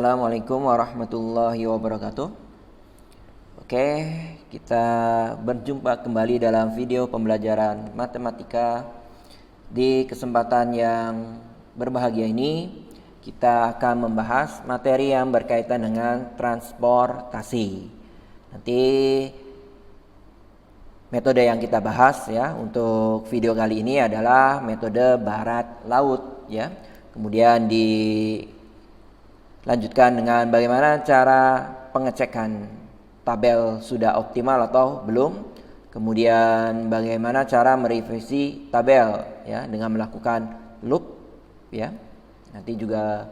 Assalamualaikum warahmatullahi wabarakatuh. Oke, kita berjumpa kembali dalam video pembelajaran matematika. Di kesempatan yang berbahagia ini, kita akan membahas materi yang berkaitan dengan transportasi. Nanti metode yang kita bahas ya untuk video kali ini adalah metode barat laut ya. Kemudian dilanjutkan dengan bagaimana cara pengecekan tabel sudah optimal atau belum. Kemudian bagaimana cara merevisi tabel ya dengan melakukan loop ya. Nanti juga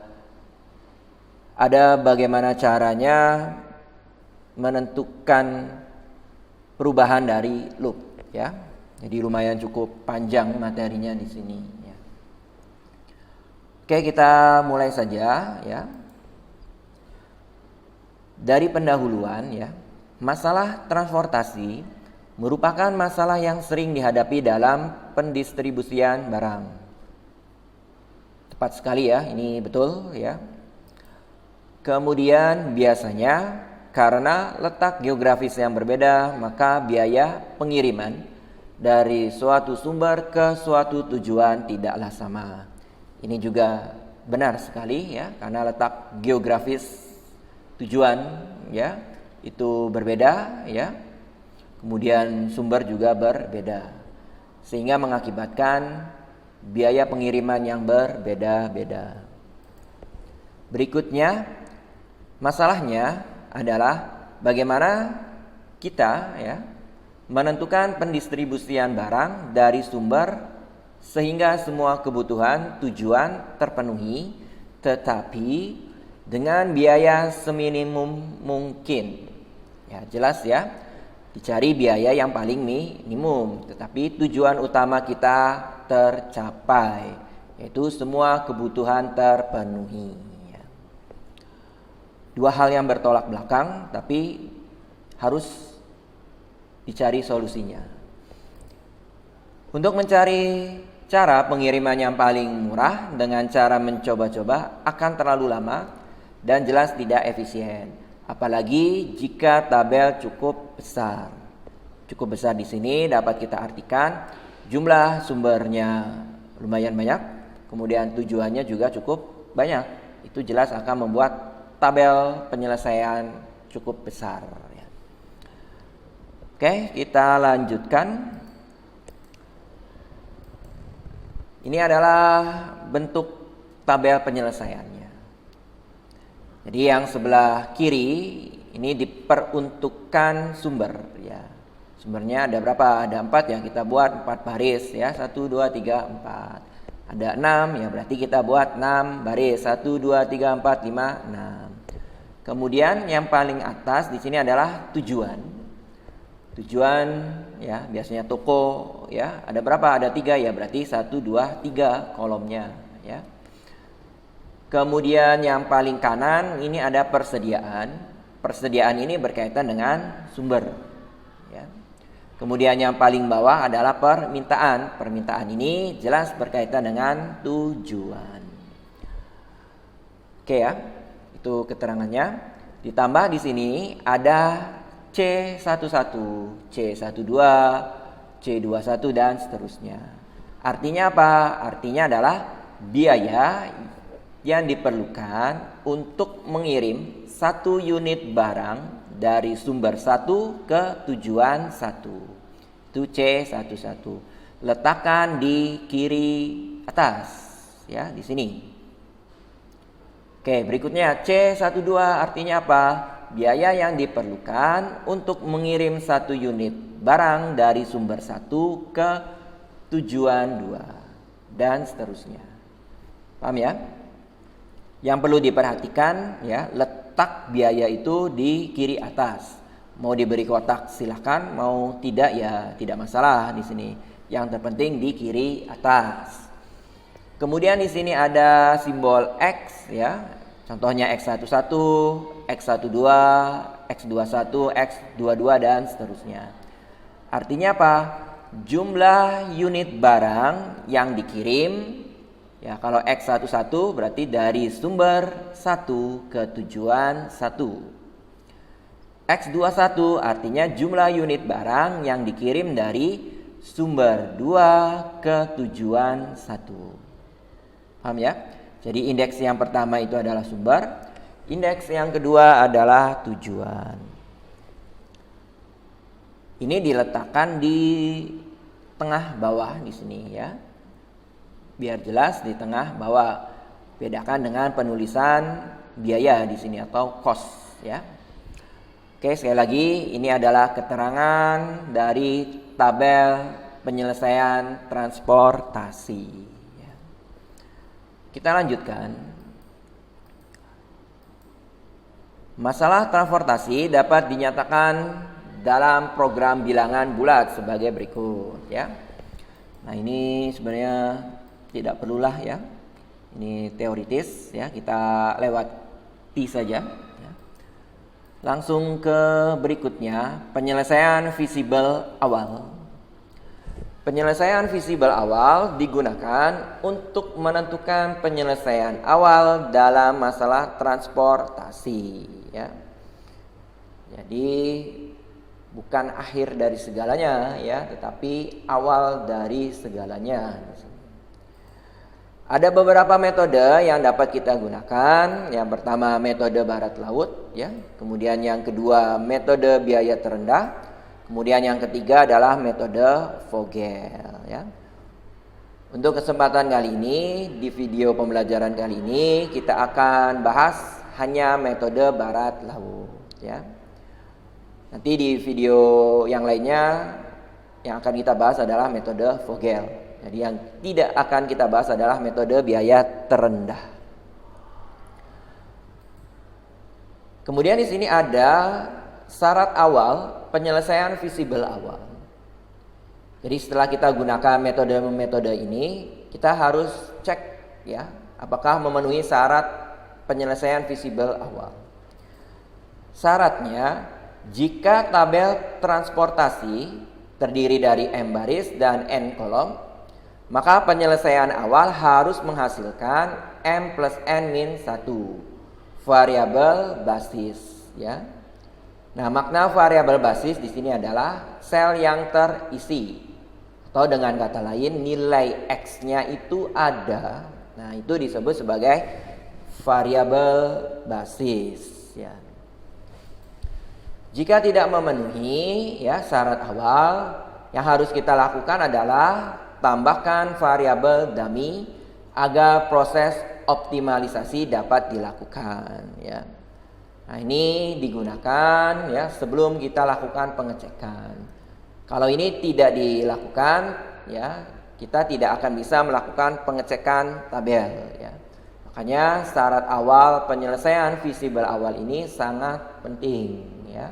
ada bagaimana caranya menentukan perubahan dari loop ya. Jadi lumayan cukup panjang materinya di sini ya. Oke, kita mulai saja ya. Dari pendahuluan ya. Masalah transportasi merupakan masalah yang sering dihadapi dalam pendistribusian barang. Tepat sekali ya, ini betul ya. Kemudian biasanya karena letak geografis yang berbeda, maka biaya pengiriman dari suatu sumber ke suatu tujuan tidaklah sama. Ini juga benar sekali ya, karena letak geografis tujuan ya itu berbeda ya. Kemudian sumber juga berbeda, sehingga mengakibatkan biaya pengiriman yang berbeda-beda. Berikutnya, masalahnya adalah bagaimana kita ya menentukan pendistribusian barang dari sumber sehingga semua kebutuhan tujuan terpenuhi, tetapi dengan biaya seminimum mungkin. Ya, jelas ya. Dicari biaya yang paling minimum, tetapi tujuan utama kita tercapai, yaitu semua kebutuhan terpenuhi. Dua hal yang bertolak belakang, tapi harus dicari solusinya. Untuk mencari cara pengiriman yang paling murah dengan cara mencoba-coba akan terlalu lama dan jelas tidak efisien. Apalagi jika tabel cukup besar. Cukup besar di sini dapat kita artikan jumlah sumbernya lumayan banyak, kemudian tujuannya juga cukup banyak. Itu jelas akan membuat tabel penyelesaian cukup besar. Oke, kita lanjutkan. Ini adalah bentuk tabel penyelesaiannya. Jadi yang sebelah kiri ini diperuntukkan sumber ya. Sumbernya ada berapa? Ada 4 ya, kita buat 4 baris ya. 1 2 3 4. Ada 6 ya, berarti kita buat 6 baris. 1 2 3 4 5 6. Kemudian yang paling atas di sini adalah tujuan. Tujuan ya, biasanya toko ya. Ada berapa? Ada 3 ya, berarti 1 2 3 kolomnya ya. Kemudian yang paling kanan ini ada persediaan. Persediaan ini berkaitan dengan sumber. Ya. Kemudian yang paling bawah adalah permintaan. Permintaan ini jelas berkaitan dengan tujuan. Oke ya, itu keterangannya. Ditambah di sini ada C11, C12, C21 dan seterusnya. Artinya apa? Artinya adalah biaya yang diperlukan untuk mengirim 1 unit barang dari sumber 1 ke tujuan 1. Itu C11. Letakkan di kiri atas ya, di sini. Oke, berikutnya C12 artinya apa? Biaya yang diperlukan untuk mengirim 1 unit barang dari sumber 1 ke tujuan 2 dan seterusnya. Paham ya? Yang perlu diperhatikan ya, letak biaya itu di kiri atas. Mau diberi kotak silakan, mau tidak ya tidak masalah di sini. Yang terpenting di kiri atas. Kemudian di sini ada simbol X ya. Contohnya X11, X12, X21, X22 dan seterusnya. Artinya apa? Jumlah unit barang yang dikirim Ya, kalau X11 berarti dari sumber 1 ke tujuan 1. X21 artinya jumlah unit barang yang dikirim dari sumber 2 ke tujuan 1. Paham ya? Jadi indeks yang pertama itu adalah sumber, indeks yang kedua adalah tujuan. Ini diletakkan di tengah bawah di sini ya. Biar jelas di tengah bawah. Bedakan dengan penulisan biaya di sini atau cost ya. Oke, sekali lagi ini adalah keterangan dari tabel penyelesaian transportasi ya. Kita lanjutkan. Masalah transportasi dapat dinyatakan dalam program bilangan bulat sebagai berikut ya. Nah, ini sebenarnya tidak perlulah ya. Ini teoritis ya, kita lewati saja ya. Langsung ke berikutnya, penyelesaian visible awal. Penyelesaian visible awal digunakan untuk menentukan penyelesaian awal dalam masalah transportasi ya. Jadi bukan akhir dari segalanya ya, tetapi awal dari segalanya. Ada beberapa metode yang dapat kita gunakan. Yang pertama metode barat laut ya. Kemudian yang kedua metode biaya terendah. Kemudian yang ketiga adalah metode Vogel ya. Untuk kesempatan kali ini, di video pembelajaran kali ini kita akan bahas hanya metode barat laut ya. Nanti di video yang lainnya yang akan kita bahas adalah metode Vogel. Jadi yang tidak akan kita bahas adalah metode biaya terendah. Kemudian di sini ada syarat awal penyelesaian visible awal. Jadi setelah kita gunakan metode-metode ini, kita harus cek ya, apakah memenuhi syarat penyelesaian visible awal. Syaratnya, jika tabel transportasi terdiri dari M baris dan N kolom, maka penyelesaian awal harus menghasilkan M plus N min 1 variabel basis ya. Nah, makna variabel basis di sini adalah sel yang terisi, atau dengan kata lain nilai X-nya itu ada. Nah, itu disebut sebagai variabel basis ya. Jika tidak memenuhi ya syarat awal, yang harus kita lakukan adalah tambahkan variabel dummy agar proses optimalisasi dapat dilakukan ya. Nah, ini digunakan ya sebelum kita lakukan pengecekan. Kalau ini tidak dilakukan ya, kita tidak akan bisa melakukan pengecekan tabel ya. Makanya syarat awal penyelesaian visible awal ini sangat penting ya.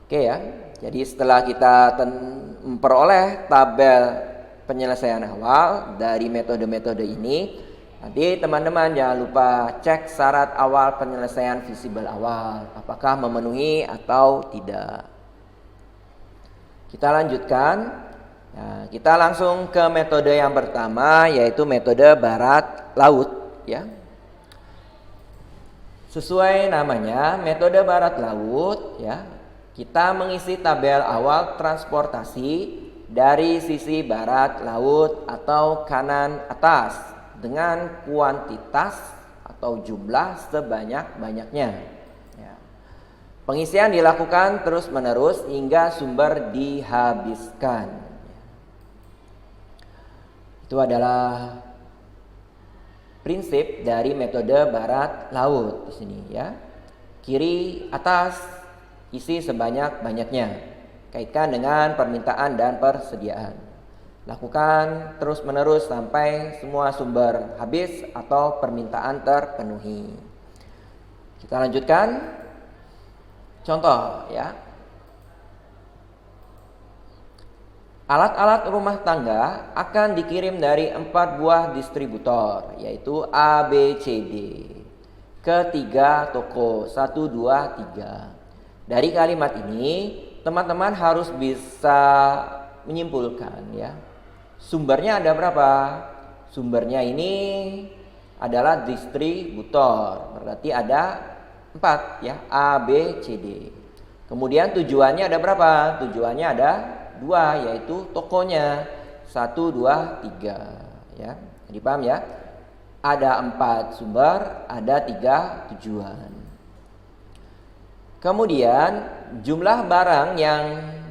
Oke ya. Jadi setelah kita memperoleh tabel penyelesaian awal dari metode-metode ini, nanti teman-teman jangan lupa cek syarat awal penyelesaian visible awal, apakah memenuhi atau tidak. Kita lanjutkan. Nah, kita langsung ke metode yang pertama, yaitu metode barat laut ya. Sesuai namanya, metode barat laut ya. Kita mengisi tabel awal transportasi dari sisi barat laut atau kanan atas dengan kuantitas atau jumlah sebanyak-banyaknya ya. Pengisian dilakukan terus-menerus hingga sumber dihabiskan. Itu adalah prinsip dari metode barat laut di sini ya. Kiri atas isi sebanyak-banyaknya. Kaitkan dengan permintaan dan persediaan. Lakukan terus-menerus sampai semua sumber habis atau permintaan terpenuhi. Kita lanjutkan. Contoh ya. Alat-alat rumah tangga akan dikirim dari 4 buah distributor, yaitu A, B, C, D, ke 3 toko 1, 2, 3. Dari kalimat ini, teman-teman harus bisa menyimpulkan ya. Sumbernya ada berapa? sumbernya ini adalah distributor. Berarti ada 4 ya, A, B, C, D. Kemudian tujuannya ada berapa? Tujuannya ada 2, yaitu tokonya 1, 2, 3 ya. Jadi paham ya? Ada 4 sumber, ada 3 tujuan. Kemudian jumlah barang yang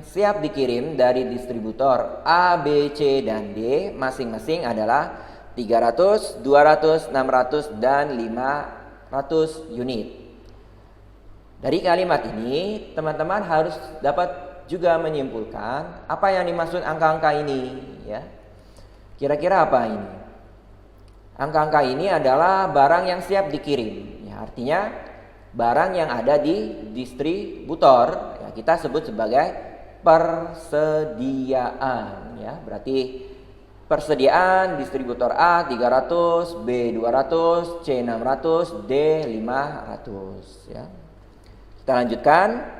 siap dikirim dari distributor A, B, C, dan D masing-masing adalah 300, 200, 600, dan 500 unit. Dari kalimat ini, teman-teman harus dapat juga menyimpulkan apa yang dimaksud angka-angka ini ya. Kira-kira apa ini? Angka-angka ini adalah barang yang siap dikirim. Ya, artinya barang yang ada di distributor ya, kita sebut sebagai persediaan ya. Berarti persediaan distributor A 300, B 200, C 600, D 500 ya. Kita lanjutkan.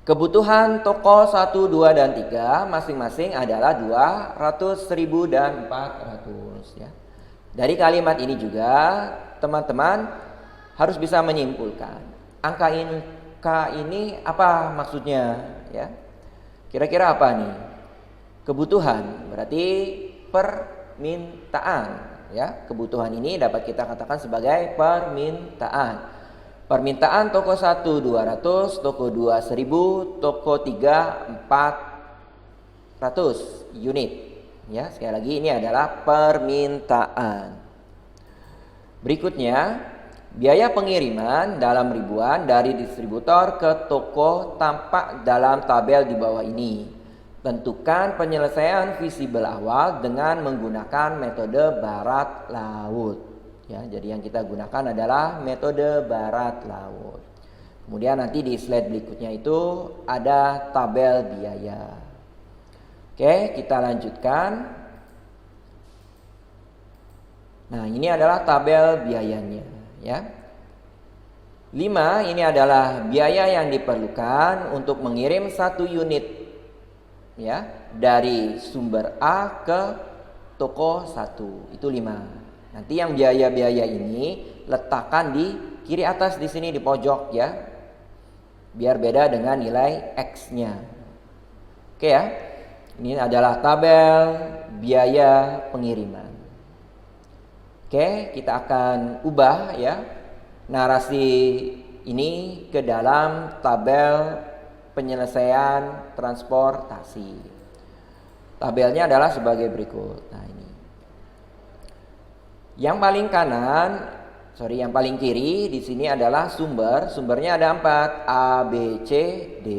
Kebutuhan toko 1, 2, dan 3 masing-masing adalah 200, 1000, dan 400 ya. Dari kalimat ini juga teman-teman harus bisa menyimpulkan angka ini apa maksudnya ya. Kira-kira apa nih? Kebutuhan berarti permintaan ya. Kebutuhan ini dapat kita katakan sebagai permintaan. Permintaan toko 1 200, toko 2 1000, toko 3 400 unit. Ya, sekali lagi ini adalah permintaan. Berikutnya, biaya pengiriman dalam ribuan dari distributor ke toko tampak dalam tabel di bawah ini. Tentukan penyelesaian visible awal dengan menggunakan metode barat laut. Ya, jadi yang kita gunakan adalah metode barat laut. Kemudian nanti di slide berikutnya itu ada tabel biaya. Oke, kita lanjutkan. Nah, ini adalah tabel biayanya ya. 5 ini adalah biaya yang diperlukan untuk mengirim 1 unit ya dari sumber A ke toko 1. Itu 5. Nanti yang biaya-biaya ini letakkan di kiri atas di sini di pojok ya. Biar beda dengan nilai X-nya. Oke ya. Ini adalah tabel biaya pengiriman. Oke, kita akan ubah ya narasi ini ke dalam tabel penyelesaian transportasi. Tabelnya adalah sebagai berikut. Nah, ini. Yang paling kiri di sini adalah sumber. Sumbernya ada 4, A, B, C, D.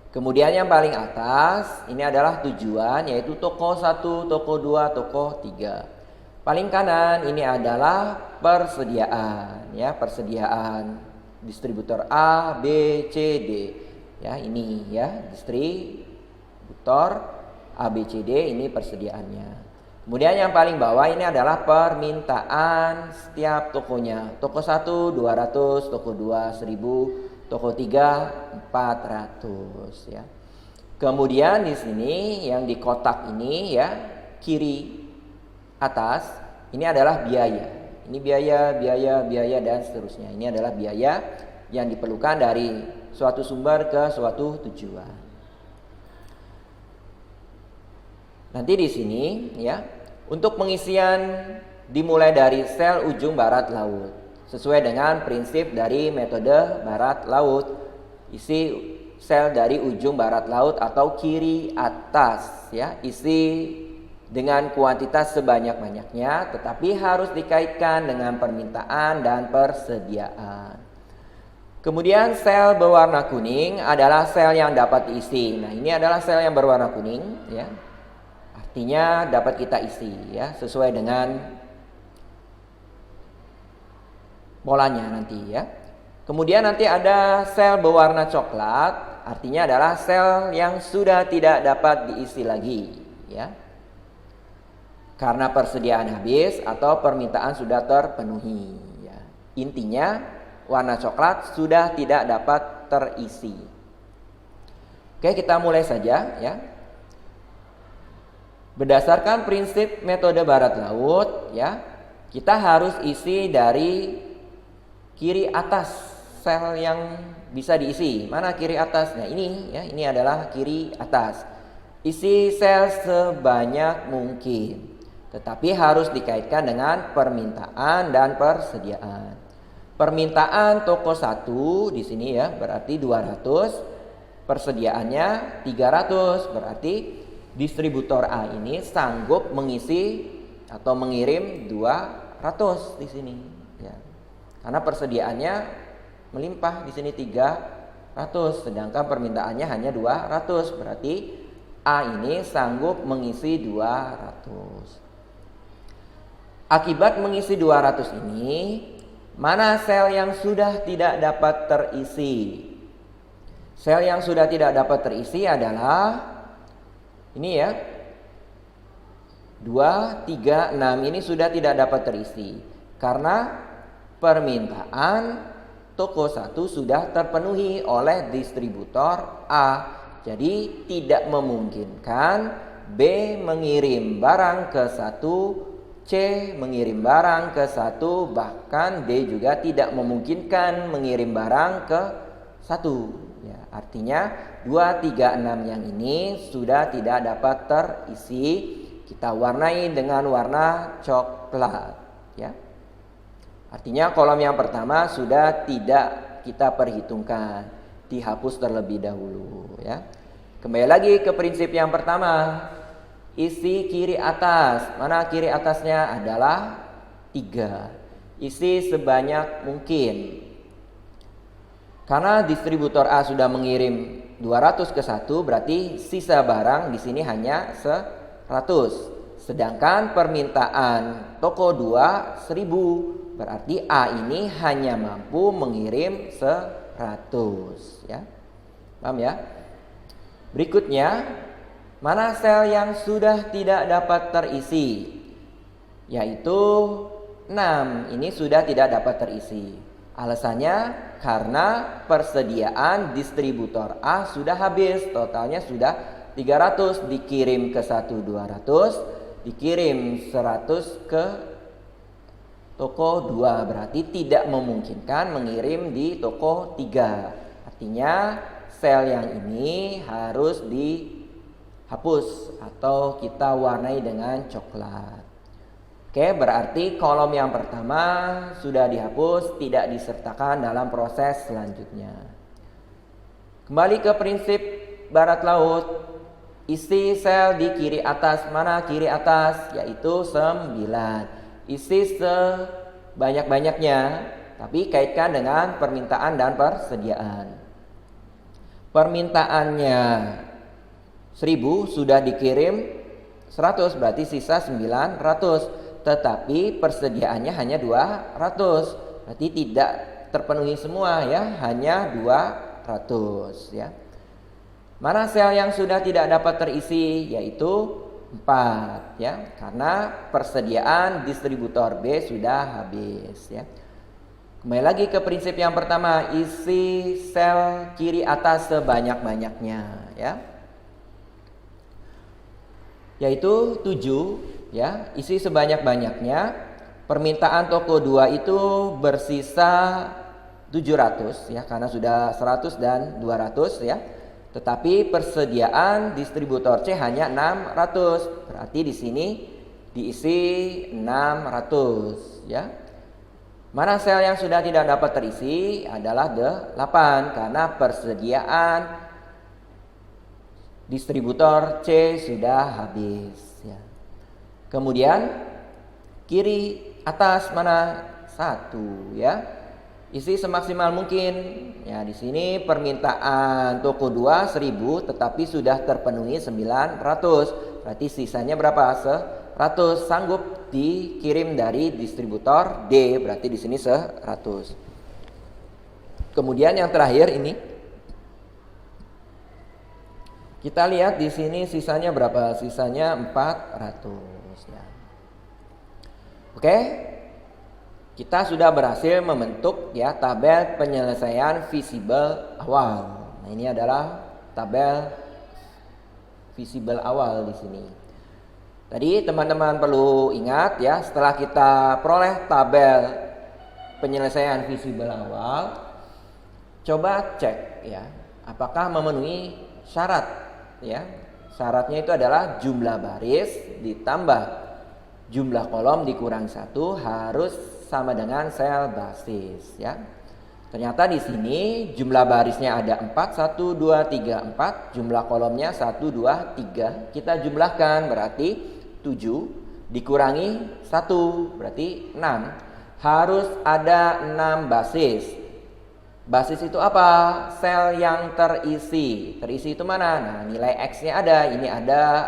Kemudian yang paling atas ini adalah tujuan, yaitu toko 1, toko 2, toko 3. Paling kanan ini adalah persediaan, ya, persediaan distributor A, B, C, D. Ya, ini ya, distributor A, B, C, D, ini persediaannya. Kemudian yang paling bawah ini adalah permintaan setiap tokonya. Toko 1 200, toko 2 1000, toko 3 400 ya. Kemudian di sini yang di kotak ini ya, kiri atas ini adalah biaya. Ini biaya dan seterusnya. Ini adalah biaya yang diperlukan dari suatu sumber ke suatu tujuan. Nanti di sini ya, untuk pengisian dimulai dari sel ujung barat laut. Sesuai dengan prinsip dari metode barat laut, isi sel dari ujung barat laut atau kiri atas ya, isi dengan kuantitas sebanyak-banyaknya, tetapi harus dikaitkan dengan permintaan dan persediaan. Kemudian sel berwarna kuning adalah sel yang dapat diisi. Nah, ini adalah sel yang berwarna kuning ya. Artinya dapat kita isi ya, sesuai dengan polanya nanti ya. Kemudian nanti ada sel berwarna coklat, artinya adalah sel yang sudah tidak dapat diisi lagi ya. Karena persediaan habis atau permintaan sudah terpenuhi ya. Intinya warna coklat sudah tidak dapat terisi. Oke, kita mulai saja ya. Berdasarkan prinsip metode barat laut, ya, kita harus isi dari kiri atas sel yang bisa diisi. Mana kiri atas? Nah, ini ya, ini adalah kiri atas. Isi sel sebanyak mungkin. Tetapi harus dikaitkan dengan permintaan dan persediaan. Permintaan toko 1 di sini ya, berarti 200. Persediaannya 300, berarti distributor A ini sanggup mengisi atau mengirim 200 di sini ya. Karena persediaannya melimpah di sini 300, sedangkan permintaannya hanya 200, berarti A ini sanggup mengisi 200. Akibat mengisi 200 ini, mana sel yang sudah tidak dapat terisi? Sel yang sudah tidak dapat terisi adalah ini ya, 2, 3, 6 ini sudah tidak dapat terisi karena permintaan toko 1 sudah terpenuhi oleh distributor A. Jadi tidak memungkinkan B mengirim barang ke 1, C mengirim barang ke 1, bahkan D juga tidak memungkinkan mengirim barang ke 1. Ya, artinya 2, 3, 6 yang ini sudah tidak dapat terisi. Kita warnai dengan warna coklat ya. Artinya kolom yang pertama sudah tidak kita perhitungkan, dihapus terlebih dahulu ya. Kembali lagi ke prinsip yang pertama. Isi kiri atas. Mana kiri atasnya? Adalah 3. Isi sebanyak mungkin. Karena distributor A sudah mengirim 200 ke 1, berarti sisa barang di sini hanya 100. Sedangkan permintaan toko 2 1000, berarti A ini hanya mampu mengirim 100 ya. Paham ya? Berikutnya, mana sel yang sudah tidak dapat terisi? Yaitu 6. Ini sudah tidak dapat terisi. Alasannya karena persediaan distributor A sudah habis. Totalnya sudah 300, dikirim ke 1 200, dikirim 100 ke toko 2, berarti tidak memungkinkan mengirim di toko 3. Artinya sel yang ini harus dihapus atau kita warnai dengan coklat. Oke, berarti kolom yang pertama sudah dihapus, tidak disertakan dalam proses selanjutnya. Kembali ke prinsip barat laut. Isi sel di kiri atas. Mana kiri atas? Yaitu 9. Isi sebanyak-banyaknya, tapi kaitkan dengan permintaan dan persediaan. Permintaannya 1000, sudah dikirim 100, berarti sisa 900. Tetapi persediaannya hanya 200, berarti tidak terpenuhi semua ya, hanya 200 ya. Mana sel yang sudah tidak dapat terisi? Yaitu 4 ya, karena persediaan distributor B sudah habis ya. Kembali lagi ke prinsip yang pertama, isi sel kiri atas sebanyak-banyaknya ya, yaitu 7 ya, isi sebanyak-banyaknya. Permintaan toko 2 itu bersisa 700 ya, karena sudah 100 dan 200 ya. Tetapi persediaan distributor C hanya 600. Berarti di sini diisi 600 ya. Mana sel yang sudah tidak dapat terisi? Adalah 8, karena persediaan distributor C sudah habis ya. Kemudian kiri atas mana? 1 ya. Isi semaksimal mungkin. Ya, di sini permintaan toko 2 1000, tetapi sudah terpenuhi 900. Berarti sisanya berapa? 100, sanggup dikirim dari distributor D. Berarti di sini 100. Kemudian yang terakhir ini, kita lihat di sini sisanya berapa? Sisanya 400 ya. Oke. Kita sudah berhasil membentuk ya tabel penyelesaian visible awal. Nah, ini adalah tabel visible awal di sini. Tadi teman-teman perlu ingat ya, setelah kita peroleh tabel penyelesaian visible awal, coba cek ya, apakah memenuhi syarat ya. Syaratnya itu adalah jumlah baris ditambah jumlah kolom dikurangi 1 harus sama dengan sel basis ya. Ternyata di sini jumlah barisnya ada 4, 1, 2, 3, 4. Jumlah kolomnya 1, 2, 3. Kita jumlahkan berarti 7 dikurangi 1 berarti 6. Harus ada 6 basis. Basis itu apa? Sel yang terisi. Terisi itu mana? Nah, nilai X-nya ada. Ini ada,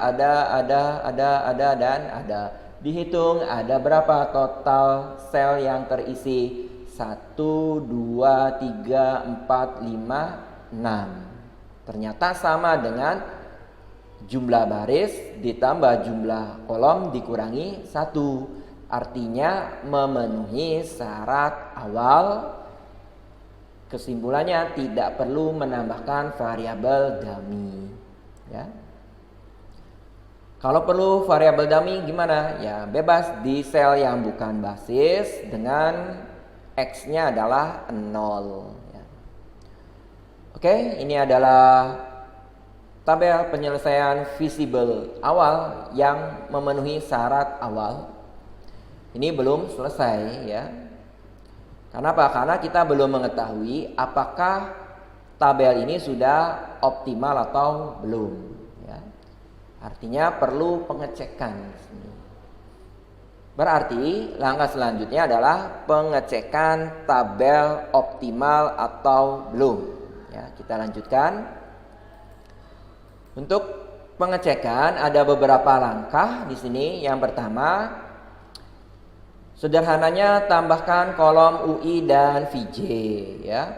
dan ada. Dihitung ada berapa total sel yang terisi? 1, 2, 3, 4, 5, 6. Ternyata sama dengan jumlah baris ditambah jumlah kolom dikurangi 1. Artinya memenuhi syarat awal. Kesimpulannya tidak perlu menambahkan variabel dummy ya. Kalau perlu variabel dummy gimana? Ya bebas di sel yang bukan basis dengan X-nya adalah 0 ya. Oke, ini adalah tabel penyelesaian visible awal yang memenuhi syarat awal. Ini belum selesai ya. Kenapa? Karena kita belum mengetahui apakah tabel ini sudah optimal atau belum ya. Artinya perlu pengecekan di sini. Berarti langkah selanjutnya adalah pengecekan tabel optimal atau belum ya. Kita lanjutkan. Untuk pengecekan ada beberapa langkah di sini. Yang pertama, sederhananya tambahkan kolom UI dan VJ ya.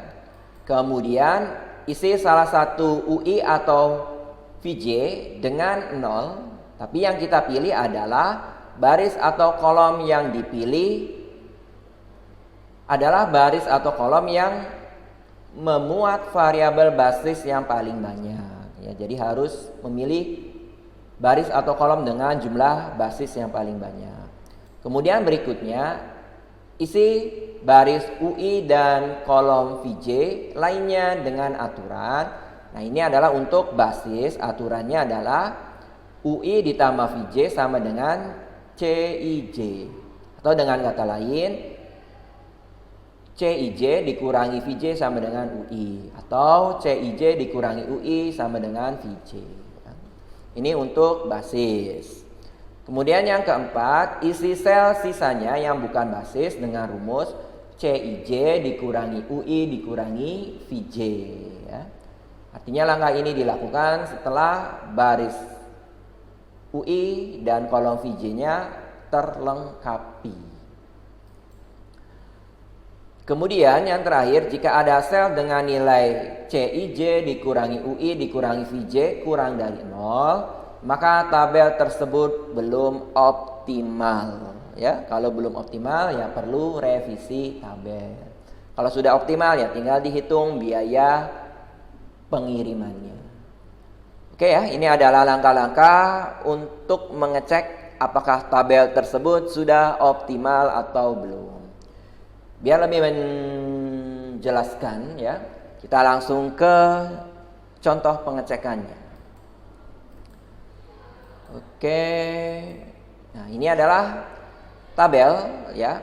Kemudian isi salah satu UI atau VJ dengan 0. Tapi yang kita pilih adalah baris atau kolom yang dipilih adalah baris atau kolom yang memuat variabel basis yang paling banyak ya. Jadi harus memilih baris atau kolom dengan jumlah basis yang paling banyak. Kemudian berikutnya isi baris UI dan kolom VJ lainnya dengan aturan. Nah ini adalah untuk basis, aturannya adalah UI ditambah VJ sama dengan CIJ. Atau dengan kata lain CIJ dikurangi VJ sama dengan UI. Atau CIJ dikurangi UI sama dengan VJ. Ini untuk basis. Kemudian yang keempat, isi sel sisanya yang bukan basis dengan rumus CIJ dikurangi UI dikurangi VJ ya. Artinya langkah ini dilakukan setelah baris UI dan kolom VJ-nya terlengkapi. Kemudian yang terakhir, jika ada sel dengan nilai CIJ dikurangi UI dikurangi VJ kurang dari 0, maka tabel tersebut belum optimal ya. Kalau belum optimal ya perlu revisi tabel. Kalau sudah optimal ya tinggal dihitung biaya pengirimannya. Oke ya, ini adalah langkah-langkah untuk mengecek apakah tabel tersebut sudah optimal atau belum. Biar lebih menjelaskan ya, kita langsung ke contoh pengecekannya. Oke, nah ini adalah tabel ya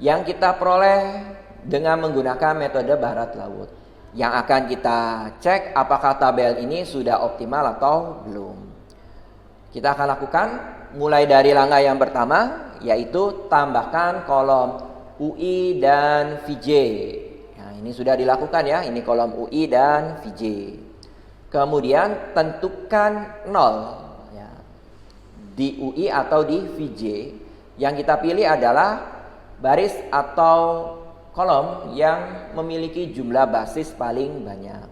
yang kita peroleh dengan menggunakan metode barat laut. Yang akan kita cek apakah tabel ini sudah optimal atau belum. Kita akan lakukan mulai dari langkah yang pertama, yaitu tambahkan kolom UI dan VJ. Nah ini sudah dilakukan ya, ini kolom UI dan VJ. Kemudian tentukan 0 ya, di UI atau di VJ. Yang kita pilih adalah baris atau kolom yang memiliki jumlah basis paling banyak.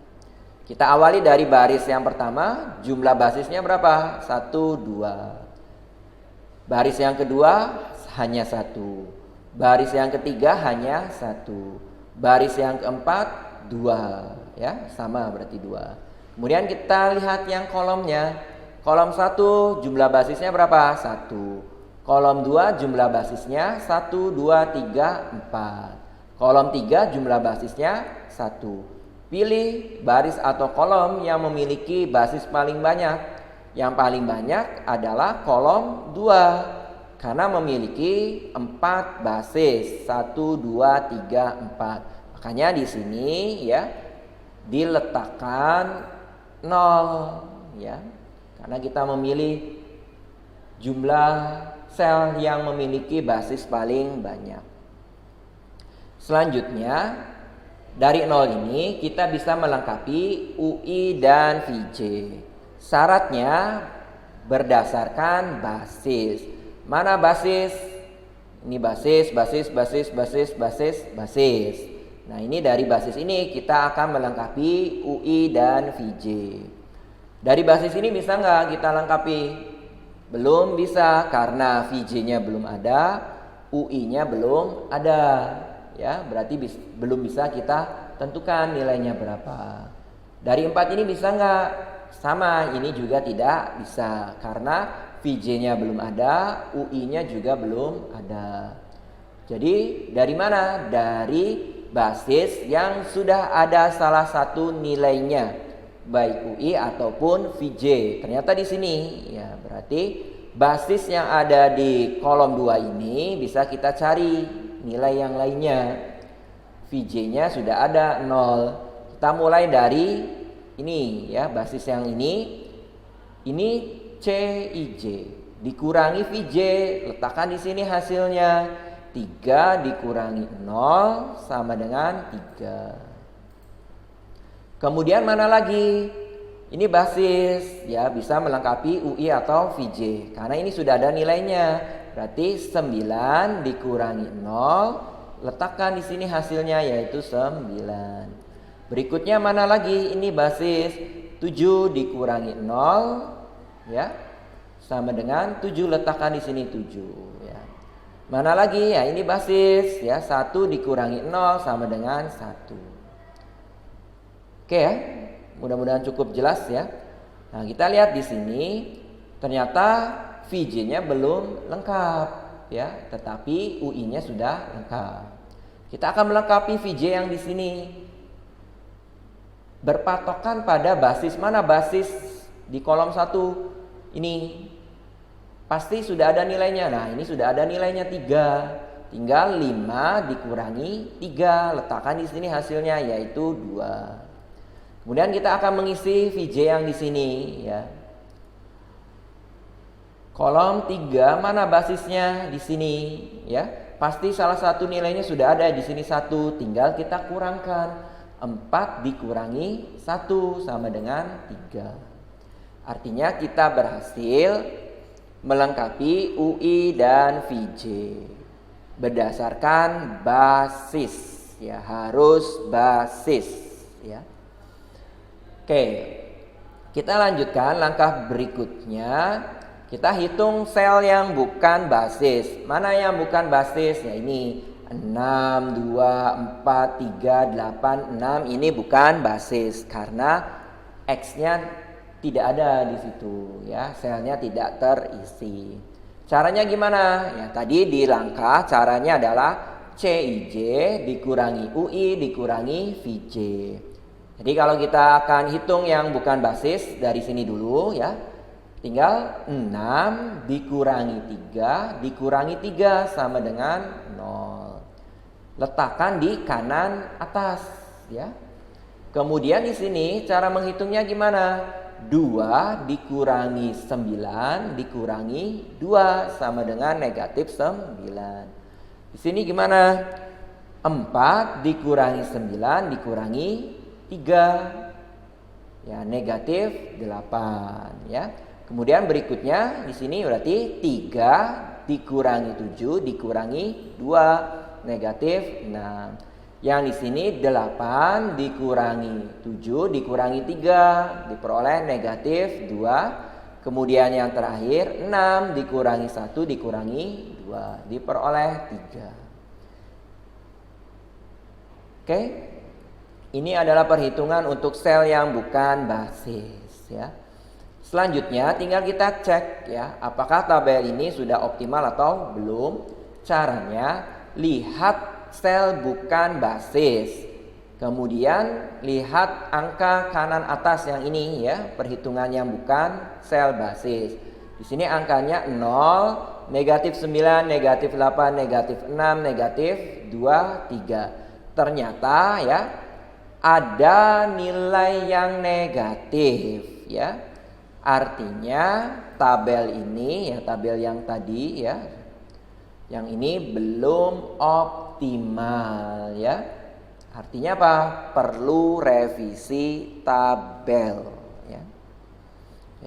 Kita awali dari baris yang pertama, jumlah basisnya berapa? 1, 2. Baris yang kedua hanya 1. Baris yang ketiga hanya 1. Baris yang keempat 2 ya, sama berarti 2. Kemudian kita lihat yang kolomnya. Kolom 1 jumlah basisnya berapa? 1. Kolom 2 jumlah basisnya 1, 2, 3, 4. Kolom 3 jumlah basisnya 1. Pilih baris atau kolom yang memiliki basis paling banyak. Yang paling banyak adalah kolom 2 karena memiliki 4 basis. 1, 2, 3, 4. Makanya di sini ya diletakkan 0 ya. Karena kita memilih jumlah sel yang memiliki basis paling banyak. Selanjutnya, dari 0 ini kita bisa melengkapi UI dan VJ. Syaratnya berdasarkan basis. Mana basis? Ini basis. Nah, ini dari basis ini kita akan melengkapi UI dan VJ. Dari basis ini bisa nggak kita lengkapi? Belum bisa karena VJ-nya belum ada, UI-nya belum ada. Ya, berarti belum bisa kita tentukan nilainya berapa. Dari 4 ini bisa nggak? Sama, ini juga tidak bisa karena VJ-nya belum ada, UI-nya juga belum ada. Jadi dari mana? Dari basis yang sudah ada salah satu nilainya, baik UI ataupun VJ. Ternyata di sini ya, berarti basis yang ada di kolom 2 ini bisa kita cari nilai yang lainnya. VJ-nya sudah ada 0. Kita mulai dari ini ya, basis yang ini CIJ dikurangi VJ, letakkan di sini hasilnya. 3 dikurangi 0 sama dengan 3. Kemudian mana lagi? Ini basis ya, bisa melengkapi UI atau VJ karena ini sudah ada nilainya. Berarti 9 dikurangi 0, letakkan di sini hasilnya yaitu 9. Berikutnya mana lagi? Ini basis. 7 dikurangi 0 ya, sama dengan 7, letakkan di sini 7 ya. Mana lagi? Ya, ini basis ya, 1 dikurangi 0 sama dengan 1. Oke ya, mudah-mudahan cukup jelas ya. Nah, kita lihat di sini ternyata VJ-nya belum lengkap ya, tetapi UI-nya sudah lengkap. Kita akan melengkapi VJ yang di sini. Berpatokan pada basis mana? Basis di kolom 1 ini pasti sudah ada nilainya. Nah, ini sudah ada nilainya 3. Tinggal 5 dikurangi 3, letakkan di sini hasilnya yaitu 2. Kemudian kita akan mengisi VJ yang di sini ya. Kolom 3 mana basisnya? Di sini ya. Pasti salah satu nilainya sudah ada di sini 1, tinggal kita kurangkan. 4 dikurangi 1 sama dengan 3. Artinya kita berhasil melengkapi UI dan VJ berdasarkan basis ya, harus basis ya. Oke, kita lanjutkan langkah berikutnya. Kita hitung sel yang bukan basis. Mana yang bukan basis? Ya ini 6, 2, 4, 3, 8, 6. Ini bukan basis karena X-nya tidak ada di situ ya, selnya tidak terisi. Caranya gimana? Ya tadi di langkah caranya adalah CIJ dikurangi UI dikurangi VJ. Jadi kalau kita akan hitung yang bukan basis dari sini dulu ya. Tinggal 6 dikurangi 3 dikurangi 3 sama dengan 0. Letakkan di kanan atas ya. Kemudian di sini cara menghitungnya gimana? 2 dikurangi 9 dikurangi 2 sama dengan negatif 9. Di sini gimana? 4 dikurangi 9 dikurangi 3 ya, negatif 8 ya. Kemudian berikutnya di sini berarti 3 dikurangi 7 dikurangi 2 negatif 6. Yang di sini 8 dikurangi 7 dikurangi 3 diperoleh negatif 2. Kemudian yang terakhir 6 dikurangi 1 dikurangi 2 diperoleh 3. Oke. Ini adalah perhitungan untuk sel yang bukan basis ya. Selanjutnya tinggal kita cek ya, apakah tabel ini sudah optimal atau belum. Caranya lihat sel bukan basis. Kemudian lihat angka kanan atas yang ini ya, perhitungan yang bukan sel basis. Di sini angkanya 0, negatif 9, negatif 8, negatif 6, negatif 2, 3. Ternyata ya ada nilai yang negatif ya. Artinya tabel ini ya, tabel yang tadi ya, yang ini belum optimal ya. Artinya apa? Perlu revisi tabel ya.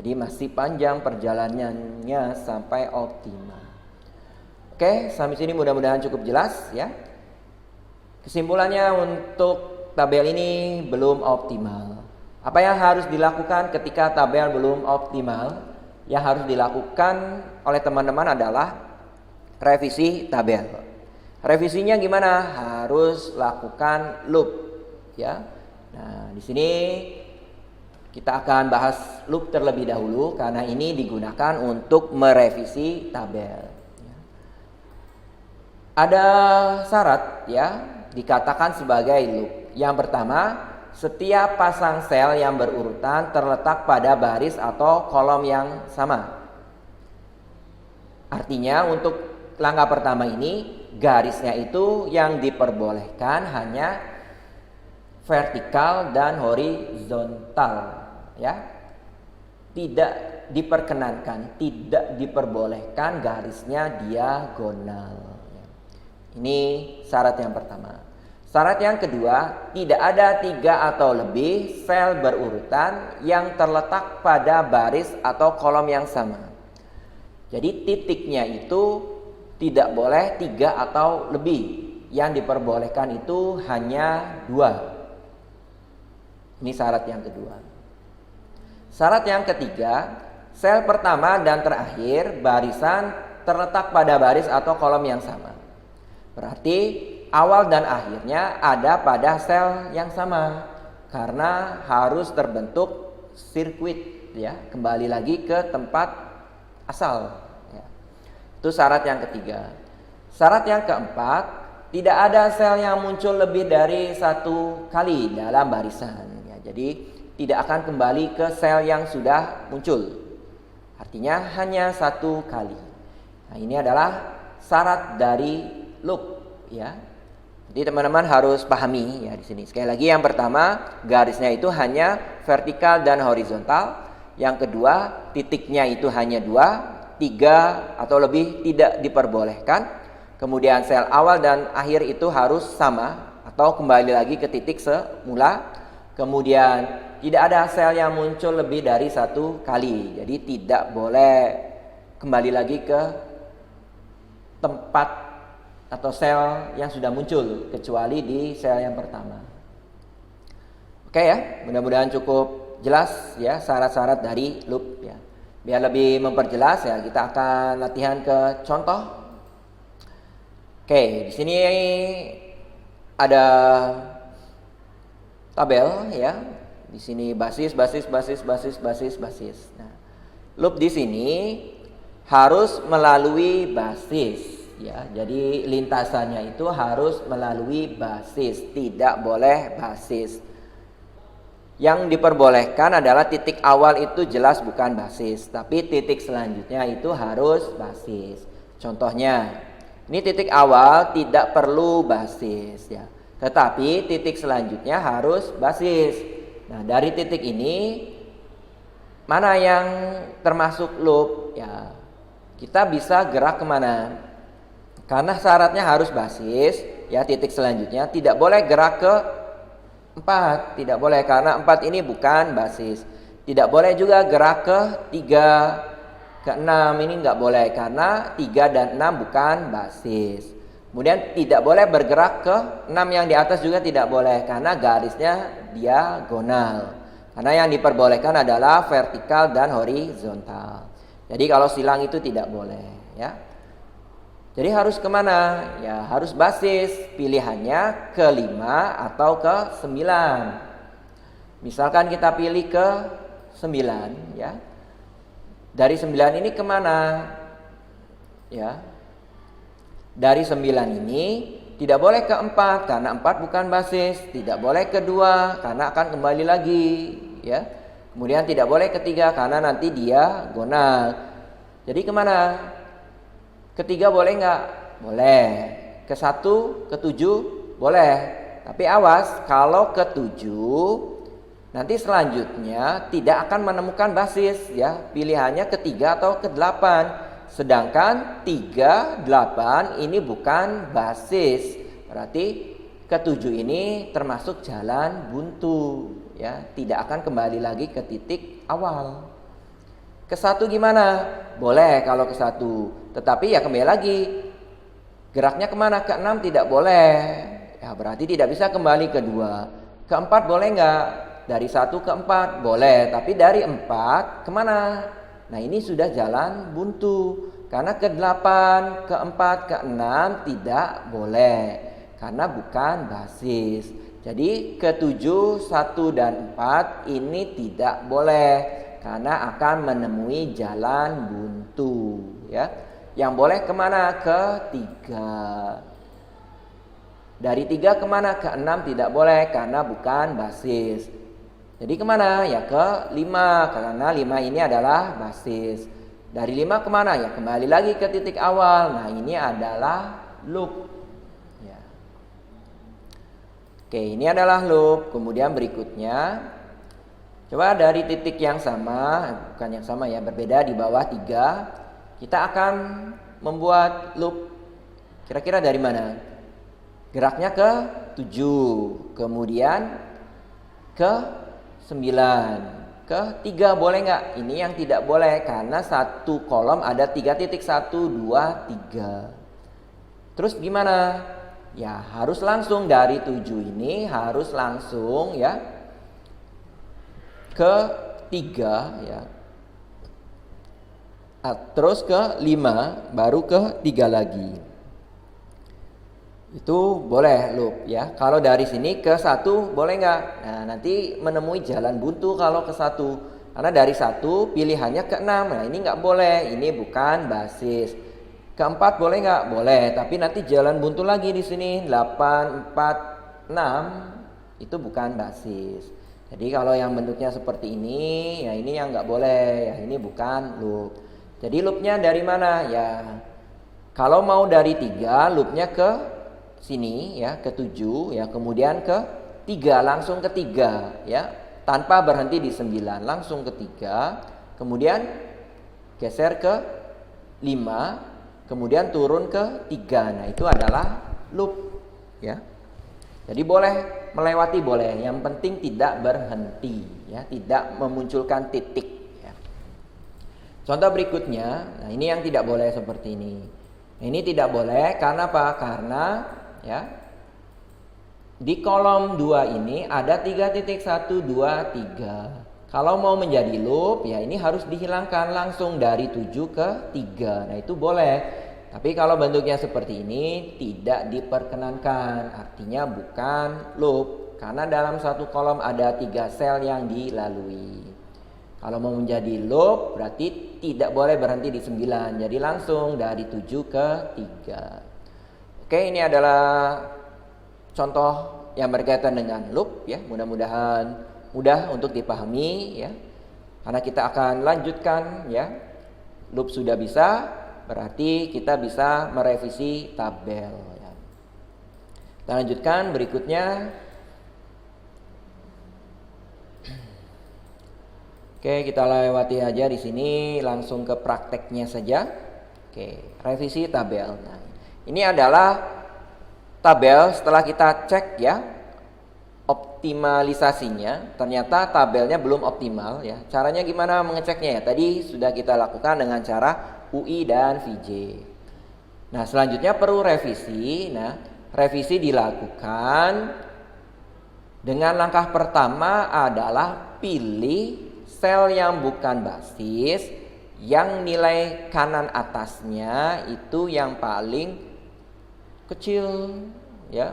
Jadi masih panjang perjalanannya sampai optimal. Oke, sampai sini mudah-mudahan cukup jelas ya. Kesimpulannya untuk tabel ini belum optimal. Apa yang harus dilakukan ketika tabel belum optimal? Yang harus dilakukan oleh teman-teman adalah revisi tabel. Revisinya gimana? Harus lakukan loop ya. Nah, di sini kita akan bahas loop terlebih dahulu karena ini digunakan untuk merevisi tabel. Ada syarat ya, dikatakan sebagai loop. Yang pertama, setiap pasang sel yang berurutan terletak pada baris atau kolom yang sama. Artinya untuk langkah pertama ini garisnya itu yang diperbolehkan hanya vertikal dan horizontal ya. Tidak diperkenankan, tidak diperbolehkan garisnya diagonal. Ini syarat yang pertama. Syarat yang kedua, tidak ada 3 atau lebih sel berurutan yang terletak pada baris atau kolom yang sama. Jadi titiknya itu tidak boleh 3 atau lebih. Yang diperbolehkan itu hanya 2. Ini syarat yang kedua. Syarat yang ketiga, sel pertama dan terakhir barisan terletak pada baris atau kolom yang sama. Berarti awal dan akhirnya ada pada sel yang sama karena harus terbentuk sirkuit ya, kembali lagi ke tempat asal ya. Itu syarat yang ketiga. Syarat yang keempat, tidak ada sel yang muncul lebih dari 1 kali dalam barisan ya. Jadi tidak akan kembali ke sel yang sudah muncul. Artinya hanya 1 kali. Nah, ini adalah syarat dari loop ya. Jadi teman-teman harus pahami ya di sini. Sekali lagi, yang pertama garisnya itu hanya vertikal dan horizontal. Yang kedua titiknya itu hanya 2, 3 atau lebih tidak diperbolehkan. Kemudian sel awal dan akhir itu harus sama atau kembali lagi ke titik semula. Kemudian tidak ada sel yang muncul lebih dari 1 kali. Jadi tidak boleh kembali lagi ke tempat atau sel yang sudah muncul kecuali di sel yang pertama. Oke ya, mudah-mudahan cukup jelas ya syarat-syarat dari loop ya. Biar lebih memperjelas ya, kita akan latihan ke contoh. Oke, di sini ada tabel ya. Di sini basis. Nah, loop di sini harus melalui basis. Ya, jadi lintasannya itu harus melalui basis, tidak boleh basis. Yang diperbolehkan adalah titik awal itu jelas bukan basis, tapi titik selanjutnya itu harus basis. Contohnya, ini titik awal tidak perlu basis ya, tetapi titik selanjutnya harus basis. Nah, dari titik ini mana yang termasuk loop ya? Kita bisa gerak kemana? Karena syaratnya harus basis ya, titik selanjutnya tidak boleh gerak ke 4, tidak boleh karena 4 ini bukan basis. Tidak boleh juga gerak ke 3, ke 6, ini enggak boleh karena 3 dan 6 bukan basis. Kemudian tidak boleh bergerak ke 6 yang di atas juga tidak boleh karena garisnya diagonal. Karena yang diperbolehkan adalah vertikal dan horizontal. Jadi kalau silang itu tidak boleh ya. Jadi harus kemana? Ya harus basis, pilihannya ke 5 atau ke 9. Misalkan kita pilih ke 9 ya. Dari 9 ini kemana? Ya. Dari 9 ini tidak boleh ke 4 karena 4 bukan basis, tidak boleh ke 2 karena akan kembali lagi, ya. Kemudian tidak boleh ke 3 karena nanti dia gonal. Jadi kemana? Ke 3 boleh nggak? Boleh. Ke 1, ke 7 boleh. Tapi awas, kalau ke 7 nanti selanjutnya tidak akan menemukan basis, ya. Pilihannya ke 3 atau ke 8. Sedangkan 3, 8 ini bukan basis. Berarti ke-7 ini termasuk jalan buntu, ya. Tidak akan kembali lagi ke titik awal. Ke-1 gimana? Boleh kalau ke-1. Tetapi ya kembali lagi. Geraknya kemana? Ke-6 tidak boleh. Ya berarti tidak bisa kembali ke 2. Ke-4 boleh nggak? Dari 1 ke 4 boleh. Tapi dari 4 kemana? Nah ini sudah jalan buntu. Karena ke-8, ke-4, ke-6 tidak boleh. Karena bukan basis. Jadi ke-7, 1 dan 4 ini tidak boleh. Karena akan menemui jalan buntu. Ya. Yang boleh kemana? Ke 3. Dari 3 kemana? Ke 6 tidak boleh karena bukan basis. Jadi kemana? Ya ke 5 karena 5 ini adalah basis. Dari 5 kemana? Ya kembali lagi ke titik awal. Nah ini adalah loop. Ya. Oke, ini adalah loop. Kemudian berikutnya, coba dari titik yang sama, bukan yang sama ya, berbeda di bawah 3, kita akan membuat loop. Kira-kira dari mana? Geraknya ke 7, kemudian ke 9, ke 3 boleh nggak? Ini yang tidak boleh karena satu kolom ada 3 titik, 1, 2, 3. Terus gimana? Ya harus langsung dari 7 ini harus langsung ya ke 3 ya. Terus ke 5 baru ke 3 lagi. Itu boleh loop ya. Kalau dari sini ke 1 boleh nggak? Nah nanti menemui jalan buntu kalau ke 1. Karena dari 1 pilihannya ke 6. Nah ini nggak boleh. Ini bukan basis. Ke 4 boleh nggak? Boleh. Tapi nanti jalan buntu lagi di sini. 8, 4, 6. Itu bukan basis. Jadi kalau yang bentuknya seperti ini, ya ini yang nggak boleh. Ya ini bukan loop. Jadi loopnya dari mana? Ya kalau mau dari 3 loopnya ke sini ya ke 7 ya, kemudian ke 3 langsung ke 3 ya, tanpa berhenti di 9 langsung ke 3, kemudian geser ke 5, kemudian turun ke 3. Nah itu adalah loop ya. Jadi boleh melewati, boleh, yang penting tidak berhenti ya, tidak memunculkan titik ya. Contoh berikutnya, nah ini yang tidak boleh seperti ini. Ini tidak boleh karena apa? Karena ya di kolom 2 ini ada 3 titik, 1, 2, 3. Kalau mau menjadi loop ya ini harus dihilangkan langsung dari 7 ke 3. Nah itu boleh. Tapi kalau bentuknya seperti ini tidak diperkenankan. Artinya bukan loop. Karena dalam satu kolom ada 3 sel yang dilalui. Kalau mau menjadi loop berarti tidak boleh berhenti di 9. Jadi langsung dari 7 ke 3. Oke, ini adalah contoh yang berkaitan dengan loop ya. Mudah-mudahan mudah untuk dipahami ya. Karena kita akan lanjutkan ya. Loop sudah bisa, berarti kita bisa merevisi tabel ya. Kita lanjutkan berikutnya. Oke, kita lewati aja di sini, langsung ke prakteknya saja. Oke, revisi tabel. Nah, ini adalah tabel setelah kita cek ya optimalisasinya. Ternyata tabelnya belum optimal ya. Caranya gimana mengeceknya ya? Tadi sudah kita lakukan dengan cara UI dan VJ. Nah, selanjutnya perlu revisi. Nah, revisi dilakukan dengan langkah pertama adalah pilih sel yang bukan basis, yang nilai kanan atasnya itu yang paling kecil ya.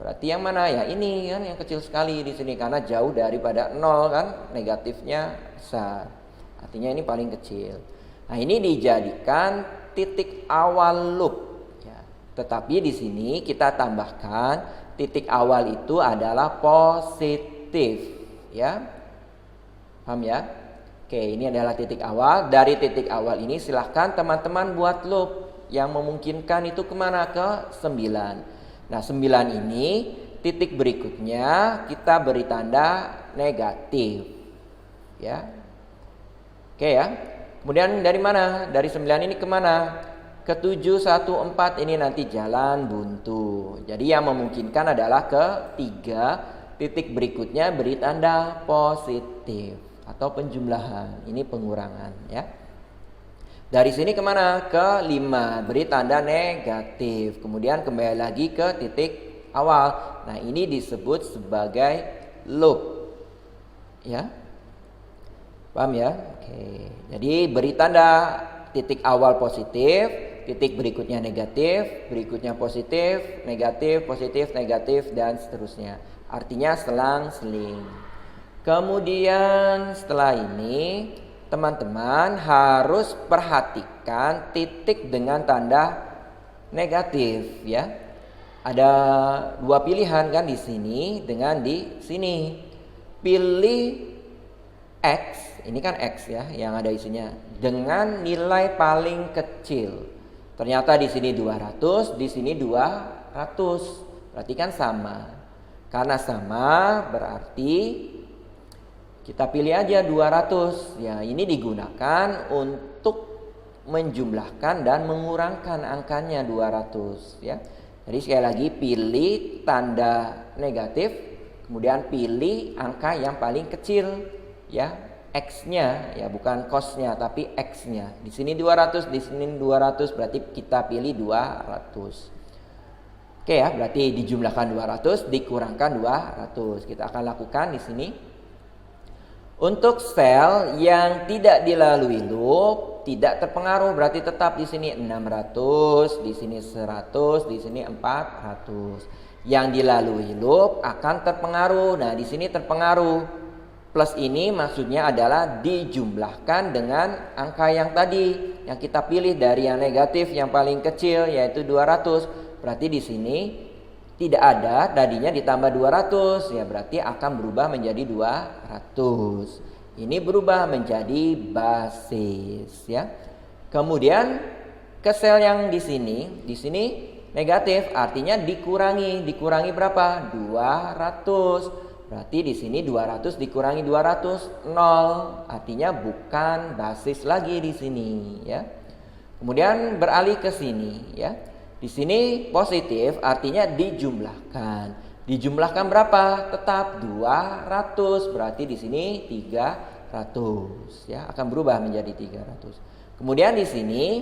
Berarti yang mana ya? Ini kan yang kecil sekali di sini karena jauh daripada 0 kan, negatifnya besar. Artinya ini paling kecil. Nah, ini dijadikan titik awal loop ya. Tetapi di sini kita tambahkan titik awal itu adalah positif ya. Paham ya? Oke, ini adalah titik awal. Dari titik awal ini silahkan teman-teman buat loop yang memungkinkan itu kemana? Ke 9. Nah, 9 ini titik berikutnya kita beri tanda negatif ya. Oke ya. Kemudian dari mana? Dari 9 ini kemana? Ke 7, 1, 4 ini nanti jalan buntu. Jadi yang memungkinkan adalah ke 3 titik berikutnya beri tanda positif atau penjumlahan. Ini pengurangan ya. Dari sini kemana? Ke 5 beri tanda negatif. Kemudian kembali lagi ke titik awal. Nah, ini disebut sebagai loop ya. Paham ya? Oke. Jadi beri tanda titik awal positif, titik berikutnya negatif, berikutnya positif, negatif, dan seterusnya. Artinya selang-seling. Kemudian setelah ini teman-teman harus perhatikan titik dengan tanda negatif ya. Ada 2 pilihan kan di sini dengan di sini. Pilih X, ini kan X ya yang ada isinya dengan nilai paling kecil. Ternyata di sini 200, di sini 200. Berarti kan sama. Karena sama berarti kita pilih aja 200. Ya, ini digunakan untuk menjumlahkan dan mengurangkan angkanya 200 ya. Jadi sekali lagi pilih tanda negatif, kemudian pilih angka yang paling kecil. Ya, X-nya ya, bukan cos-nya tapi X-nya. Di sini 200, di sini 200, berarti kita pilih 200. Oke ya, berarti dijumlahkan 200 dikurangkan 200. Kita akan lakukan di sini. Untuk sel yang tidak dilalui loop tidak terpengaruh, berarti tetap di sini 600, di sini 100, di sini 400. Yang dilalui loop akan terpengaruh. Nah, di sini terpengaruh. Plus ini maksudnya adalah dijumlahkan dengan angka yang tadi yang kita pilih dari yang negatif yang paling kecil yaitu 200. Berarti di sini tidak ada, tadinya ditambah 200 ya, berarti akan berubah menjadi 200. Ini berubah menjadi basis ya. Kemudian ke sel yang di sini negatif artinya dikurangi berapa? 200. Berarti di sini 200 dikurangi 200 0, artinya bukan basis lagi di sini ya. Kemudian beralih ke sini ya. Di sini positif artinya dijumlahkan. Dijumlahkan berapa? Tetap 200. Berarti di sini 300 ya, akan berubah menjadi 300. Kemudian di sini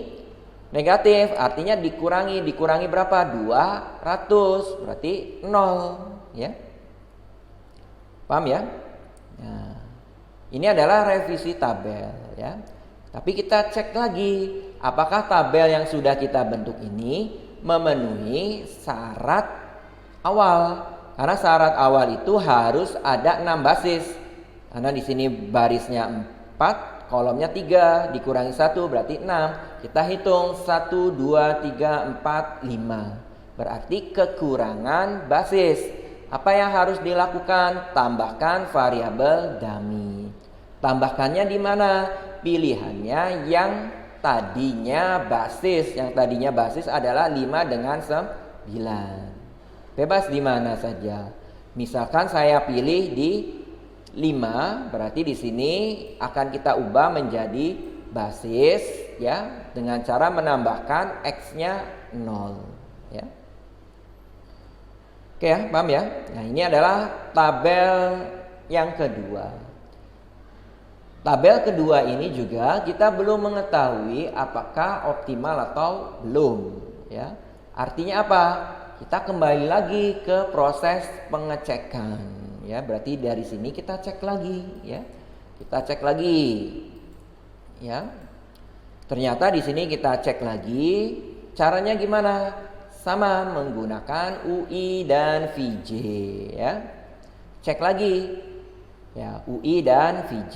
negatif artinya dikurangi berapa? 200. Berarti 0 ya. Paham ya? Nah, ini adalah revisi tabel ya. Tapi kita cek lagi apakah tabel yang sudah kita bentuk ini memenuhi syarat awal. Karena syarat awal itu harus ada 6 basis. Karena di sini barisnya 4, kolomnya 3, dikurangi 1 berarti 6. Kita hitung 1 2 3 4 5. Berarti kekurangan basis. Apa yang harus dilakukan? Tambahkan variabel dummy. Tambahkannya di mana? Pilihannya yang tadinya basis. Yang tadinya basis adalah 5 dengan 9. Bebas di mana saja. Misalkan saya pilih di 5, berarti di sini akan kita ubah menjadi basis ya, dengan cara menambahkan X-nya 0 ya. Oke ya, paham ya? Nah, ini adalah tabel yang kedua. Tabel kedua ini juga kita belum mengetahui apakah optimal atau belum ya. Artinya apa? Kita kembali lagi ke proses pengecekan ya. Berarti dari sini kita cek lagi ya. Kita cek lagi ya. Ternyata di sini kita cek lagi. Caranya gimana? Sama, menggunakan UI dan VJ ya. Cek lagi ya, UI dan VJ.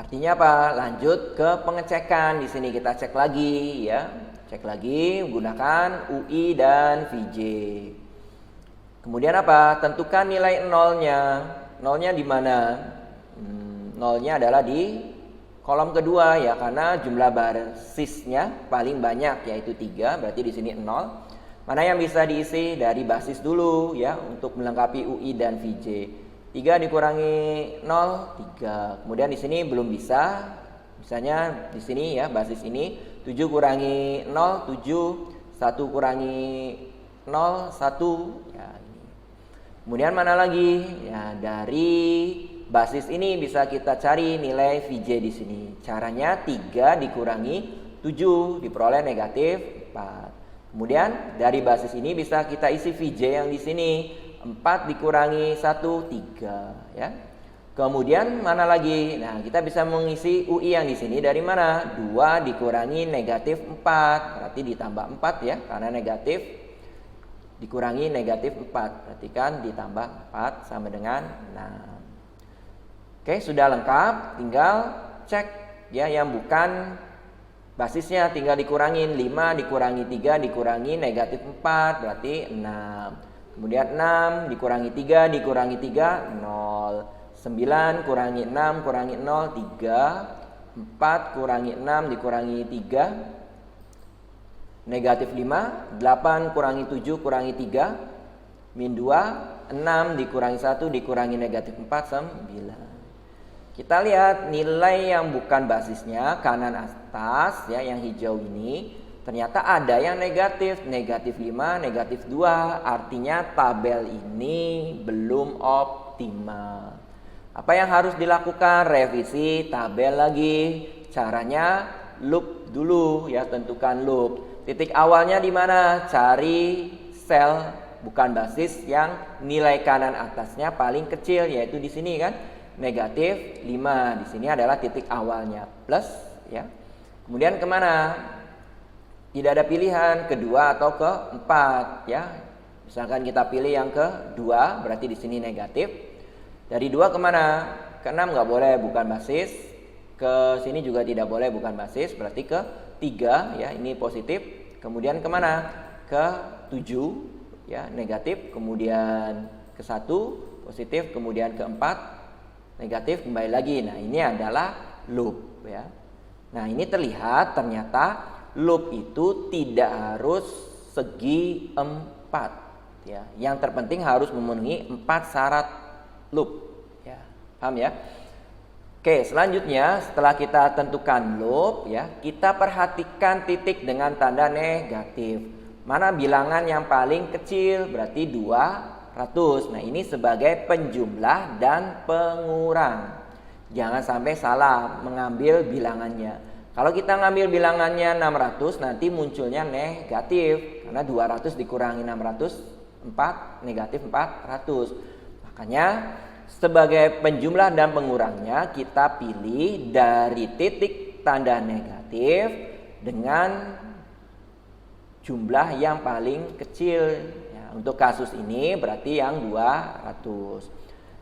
Artinya apa? Lanjut ke pengecekan. Di sini kita cek lagi ya. Cek lagi menggunakan UI dan VJ. Kemudian apa? Tentukan nilai nolnya. Nolnya di mana? Nolnya adalah di kolom kedua ya, karena jumlah basisnya paling banyak yaitu 3, berarti di sini 0. Mana yang bisa diisi dari basis dulu ya untuk melengkapi UI dan VJ. 3 dikurangi 0, 3. Kemudian di sini belum bisa. Misalnya di sini ya basis ini 7 kurangi 0, 7. 1 kurangi 0, 1 ya ini. Kemudian mana lagi? Ya dari basis ini bisa kita cari nilai VJ di sini. Caranya 3 dikurangi 7 diperoleh negatif 4. Kemudian dari basis ini bisa kita isi VJ yang di sini. 4 dikurangi 1, 3 ya. Kemudian mana lagi? Nah, kita bisa mengisi UI yang di sini dari mana? 2 dikurangi negatif 4. Berarti ditambah 4 ya, karena negatif dikurangi negatif 4. Berarti kan ditambah 4 sama dengan 6. Oke, sudah lengkap. Tinggal cek ya yang bukan basisnya, tinggal dikurangin. 5 dikurangi 3 dikurangi negatif 4 berarti 6. Kemudian 6 dikurangi 3 dikurangi 3 0. 9 kurangi 6 kurangi 0 3. 4 kurangi 6 dikurangi 3 negatif 5. 8 kurangi 7 kurangi 3 min 2. 6 dikurangi 1 dikurangi negatif 4 9. Kita lihat nilai yang bukan basisnya kanan atas ya, yang hijau ini ternyata ada yang negatif, negatif 5, negatif 2. Artinya tabel ini belum optimal. Apa yang harus dilakukan? Revisi tabel lagi. Caranya loop dulu ya, tentukan loop. Titik awalnya di mana? Cari sel bukan basis yang nilai kanan atasnya paling kecil, yaitu di sini kan. Negatif 5. Di sini adalah titik awalnya, plus ya. Kemudian kemana? Tidak ada pilihan kedua atau keempat ya. Misalkan kita pilih yang kedua, berarti di sini negatif. Dari 2 kemana? Ke 6 nggak boleh bukan basis. Ke sini juga tidak boleh bukan basis, berarti ke 3 ya, ini positif. Kemudian kemana? Ke 7 ya, negatif. Kemudian ke 1 positif. Kemudian ke 4 negatif, kembali lagi. Nah, ini adalah loop ya. Nah, ini terlihat ternyata loop itu tidak harus segi 4 ya. Yang terpenting harus memenuhi 4 syarat loop ya. Paham ya? Oke, selanjutnya setelah kita tentukan loop ya, kita perhatikan titik dengan tanda negatif. Mana bilangan yang paling kecil? Berarti 200. Nah, ini sebagai penjumlah dan pengurang. Jangan sampai salah mengambil bilangannya. Kalau kita ngambil bilangannya 600, nanti munculnya negatif. Karena 200 dikurangi 600, 4, negatif 400. Makanya sebagai penjumlah dan pengurangnya, kita pilih dari titik tanda negatif dengan jumlah yang paling kecil. Untuk kasus ini berarti yang 200.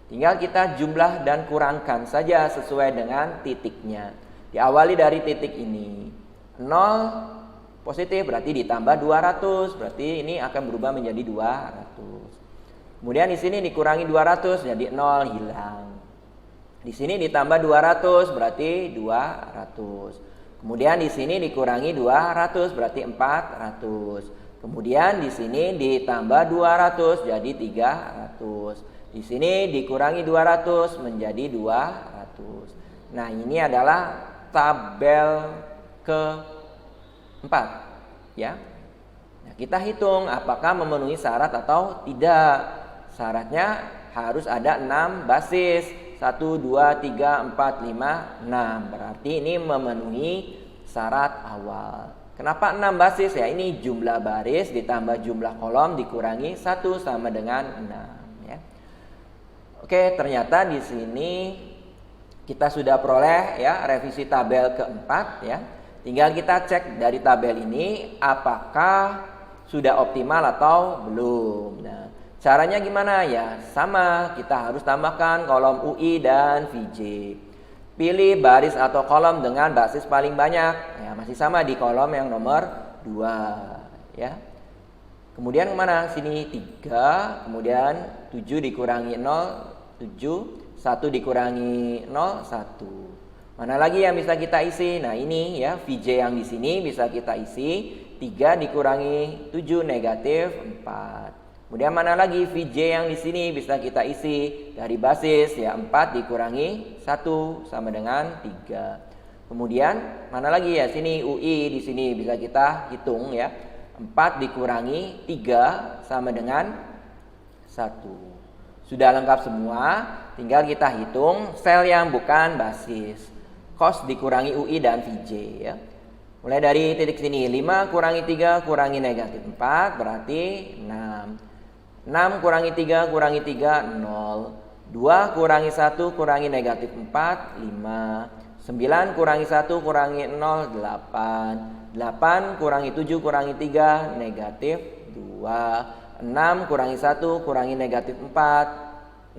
Tinggal kita jumlah dan kurangkan saja sesuai dengan titiknya. Diawali dari titik ini. 0 positif berarti ditambah 200. Berarti ini akan berubah menjadi 200. Kemudian di sini dikurangi 200 jadi 0 hilang. Di sini ditambah 200 berarti 200. Kemudian di sini dikurangi 200 berarti 400. Kemudian di sini ditambah 200 jadi 300. Di sini dikurangi 200 menjadi 200. Nah, ini adalah tabel keempat ya. Nah, kita hitung apakah memenuhi syarat atau tidak. Syaratnya harus ada 6 basis. 1, 2, 3, 4, 5, 6. Berarti ini memenuhi syarat awal. Kenapa 6 basis ya? Ini jumlah baris ditambah jumlah kolom dikurangi 1 sama dengan 6 ya. Oke, ternyata di sini kita sudah peroleh ya revisi tabel keempat ya. Tinggal kita cek dari tabel ini apakah sudah optimal atau belum. Nah, caranya gimana ya? Sama, kita harus tambahkan kolom UI dan VJ. Pilih baris atau kolom dengan basis paling banyak. Ya, masih sama di kolom yang nomor 2, ya. Kemudian kemana? Sini 3, kemudian 7 dikurangi 0, 7, 1 dikurangi 0, 1. Mana lagi yang bisa kita isi? Nah ini ya, VJ yang di sini bisa kita isi. 3 dikurangi 7 negatif 4. Kemudian mana lagi VJ yang di sini bisa kita isi dari basis ya, 4 dikurangi 1 sama dengan 3. Kemudian mana lagi ya, sini UI di sini bisa kita hitung ya. 4 dikurangi 3 sama dengan 1. Sudah lengkap semua, tinggal kita hitung sel yang bukan basis. Cos dikurangi UI dan VJ ya. Mulai dari titik sini, 5 kurangi 3 kurangi negatif 4 berarti 6. 6 kurangi 3 kurangi 3, 0. 2 kurangi 1 kurangi negatif 4, 5. 9 kurangi 1 kurangi 0, 8. 8 kurangi 7 kurangi 3 negatif 2. 6 kurangi 1 kurangi negatif 4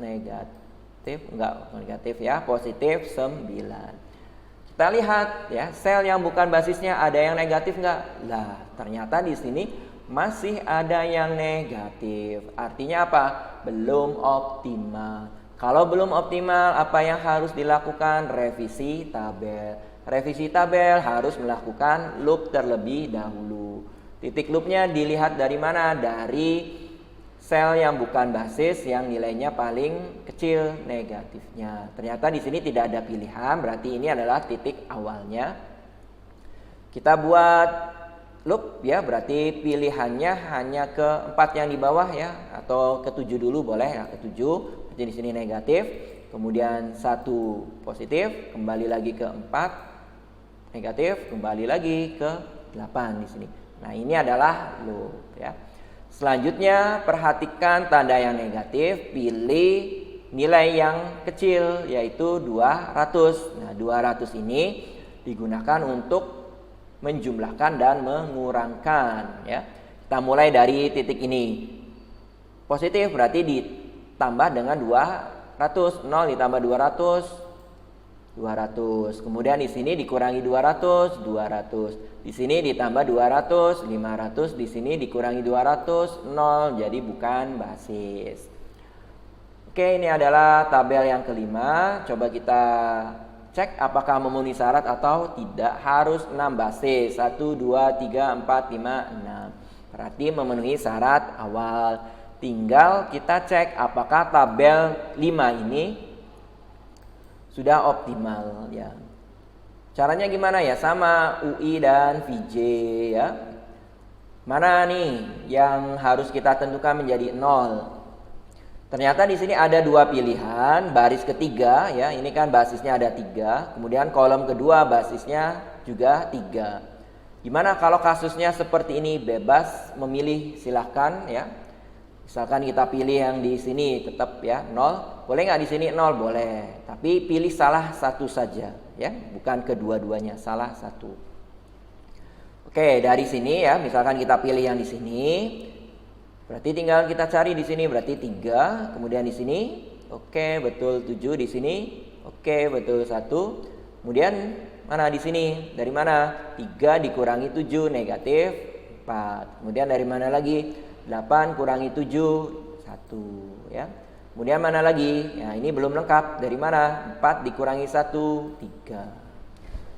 negatif ya, positif 9. Kita lihat ya, sel yang bukan basisnya ada yang negatif enggak? Lah, ternyata di sini masih ada yang negatif. Artinya apa? Belum optimal. Kalau belum optimal, apa yang harus dilakukan? Revisi tabel. Revisi tabel harus melakukan loop terlebih dahulu. Titik loopnya dilihat dari mana? Dari sel yang bukan basis yang nilainya paling kecil negatifnya. Ternyata di sini tidak ada pilihan, berarti ini adalah titik awalnya. Kita buat loop ya, berarti pilihannya hanya ke 4 yang di bawah ya, atau ke 7 dulu boleh ya, ke 7. Jadi di sini negatif, kemudian 1 positif, kembali lagi ke 4 negatif, kembali lagi ke 8 di sini. Nah, ini adalah loop ya. Selanjutnya perhatikan tanda yang negatif, pilih nilai yang kecil yaitu 200. Nah, 200 ini digunakan untuk menjumlahkan dan mengurangkan ya. Kita mulai dari titik ini. Positif berarti ditambah dengan 200. 0 ditambah 200 200. Kemudian di sini dikurangi 200, 200. Di sini ditambah 200, 500. Di sini dikurangi 200, 0. Jadi bukan basis. Oke, ini adalah tabel yang kelima. Coba kita cek apakah memenuhi syarat atau tidak. Harus 6 basis. 1, 2, 3, 4, 5, 6. Berarti memenuhi syarat awal. Tinggal kita cek apakah tabel 5 ini sudah optimal ya. Caranya gimana ya? Sama UI dan VJ ya. Mana nih yang harus kita tentukan menjadi 0? Ternyata di sini ada 2 pilihan, baris ketiga ya. Ini kan basisnya ada 3, kemudian kolom kedua basisnya juga 3. Gimana kalau kasusnya seperti ini? Bebas memilih, silahkan ya. Misalkan kita pilih yang di sini tetap ya 0, boleh nggak di sini 0? Boleh, tapi pilih salah satu saja ya, bukan kedua-duanya, salah satu. Oke, dari sini ya, misalkan kita pilih yang di sini, berarti tinggal kita cari di sini berarti 3, kemudian di sini, oke betul 7 di sini, oke betul 1, kemudian mana di sini? Dari mana? 3 dikurangi 7 negatif 4, kemudian dari mana lagi? 8 kurangi 7, 1 ya. Kemudian mana lagi? Ya, ini belum lengkap. Dari mana? 4 dikurangi 1, 3.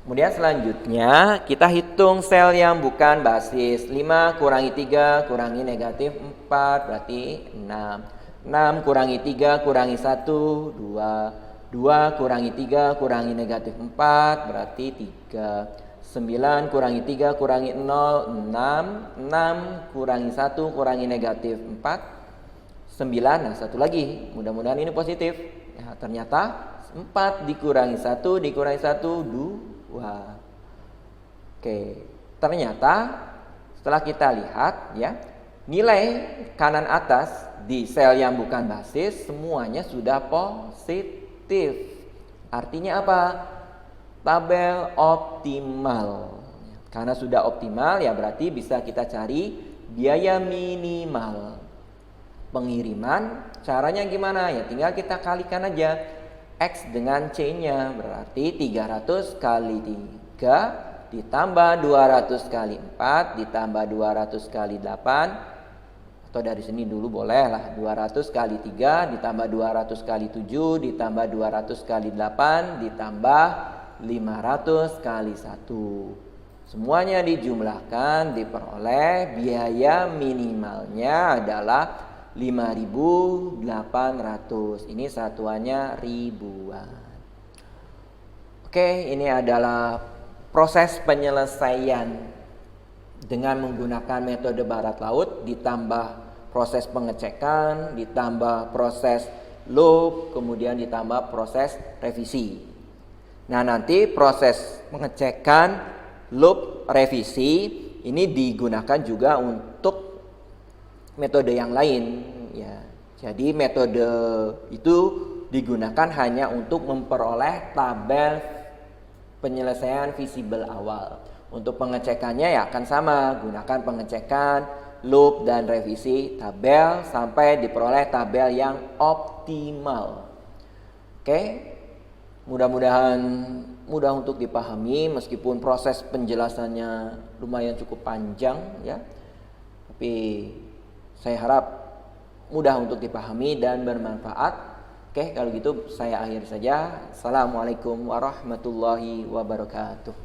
Kemudian selanjutnya kita hitung sel yang bukan basis. 5 kurangi 3 kurangi negatif 4 berarti 6. 6 kurangi 3 kurangi 1, 2. 2 kurangi 3 kurangi negatif 4 berarti 3. 9 kurangi 3 kurangi 0, 6. 6 kurangi 1 kurangi negatif 4, 9. Nah, satu lagi, mudah-mudahan ini positif ya, ternyata 4 dikurangi 1 dikurangi 1, 2. Oke, ternyata setelah kita lihat ya, nilai kanan atas di sel yang bukan basis semuanya sudah positif. Artinya apa? Tabel optimal. Karena sudah optimal ya berarti bisa kita cari biaya minimal pengiriman. Caranya gimana? Ya tinggal kita kalikan aja X dengan C-nya, berarti 300 kali 3 ditambah 200 kali 4 ditambah 200 kali 8, atau dari sini dulu boleh lah, 200 kali 3 ditambah 200 kali 7 ditambah 200 kali 8 ditambah 500 kali 1. Semuanya dijumlahkan, diperoleh biaya minimalnya adalah 5.800. Ini satuannya ribuan. Oke, ini adalah proses penyelesaian dengan menggunakan metode barat laut, ditambah proses pengecekan, ditambah proses loop, kemudian ditambah proses revisi. Nah, nanti proses pengecekan, loop, revisi ini digunakan juga untuk metode yang lain ya. Jadi metode itu digunakan hanya untuk memperoleh tabel penyelesaian visible awal. Untuk pengecekannya ya akan sama, gunakan pengecekan, loop dan revisi tabel sampai diperoleh tabel yang optimal. Oke, mudah-mudahan mudah untuk dipahami meskipun proses penjelasannya lumayan cukup panjang ya. Tapi saya harap mudah untuk dipahami dan bermanfaat. Oke, kalau gitu saya akhiri saja. Assalamualaikum warahmatullahi wabarakatuh.